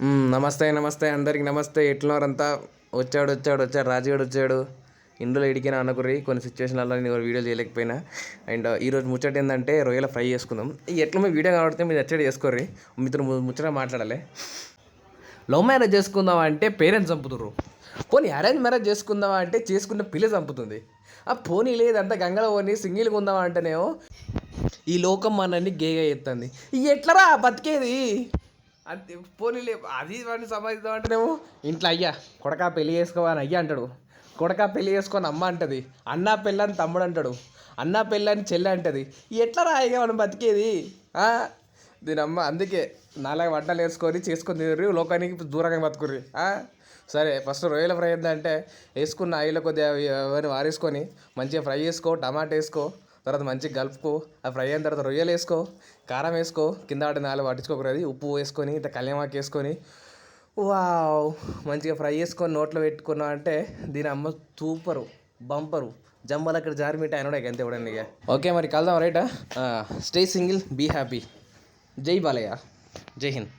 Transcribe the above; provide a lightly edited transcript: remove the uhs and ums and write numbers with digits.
నమస్తే నమస్తే అందరికి నమస్తే. ఎట్లున్నారంతా? వచ్చాడు రాజుగాడు వచ్చాడు. ఇందులో ఇడికినా అనుకుర్రి కొన్ని సిచ్యువేషన్లలో నేను వీడియో చేయలేకపోయినా. అండ్ ఈరోజు ముచ్చట ఏంటంటే రొయ్యల ఫ్రై చేసుకుందాం. ఎట్లా మీ వీడియో కాబట్టి మీరు వచ్చాడు చేసుకోర్రి. మీతో ముచ్చట మాట్లాడాలి. లవ్ మ్యారేజ్ చేసుకుందామా అంటే పేరెంట్స్ చంపుతుర్రు. పోనీ అరేంజ్ మ్యారేజ్ చేసుకుందామా అంటే చేసుకున్న పిల్ల చంపుతుంది. ఆ పోనీ లేదంతా గంగలో పోనీ సింగిల్గా ఉందామా అంటేనేమో ఈ లోకం మనల్ని గేగా ఎత్తుంది. ఎట్లరా బతికేది? అది పోనీలే, అది వాడిని సంపాదిద్దాం అంటేనేమో ఇంట్లో అయ్యా కొడకా పెళ్ళి చేసుకోవాలని అయ్యా అంటాడు. కొడకా పెళ్ళి చేసుకొని అమ్మ అంటది. అన్నా పెళ్ళని తమ్ముడు అంటాడు. అన్నా పెళ్ళని చెల్లె అంటది. ఎట్లా రాయిగా మనం బతికేది? దీని అమ్మ అందుకే నాలుగు వంటలు చేసుకొని తినరు, లోకానికి దూరంగా బతుకుర్రి. సరే, ఫస్ట్ రొయ్యల ఫ్రై ఏంటంటే వేసుకున్న ఆయిల్లో కొద్దిగా అవన్నీ వారేసుకొని మంచిగా ఫ్రై చేసుకో, టమాటా వేసుకో, తర్వాత మంచిగా కలుపుకో. ఆ ఫ్రై అయిన తర్వాత రొయ్యలు వేసుకో, కారం వేసుకో, కింద వాటి నాలుగు పట్టించుకోకూడదు, ఉప్పు వేసుకొని ఇంత కళ్యామాకు వేసుకొని వావ్ మంచిగా ఫ్రై చేసుకొని నోట్లో పెట్టుకున్నావు అంటే దీని అమ్మ సూపరు బంపరు జమ్మలు అక్కడ జారిమిట అయినా ఎంత ఇవ్వడండి. ఇక ఓకే మరి కలుద్దాం రైటా. Stay single, be happy. జై బాలయ్య, జై హింద్.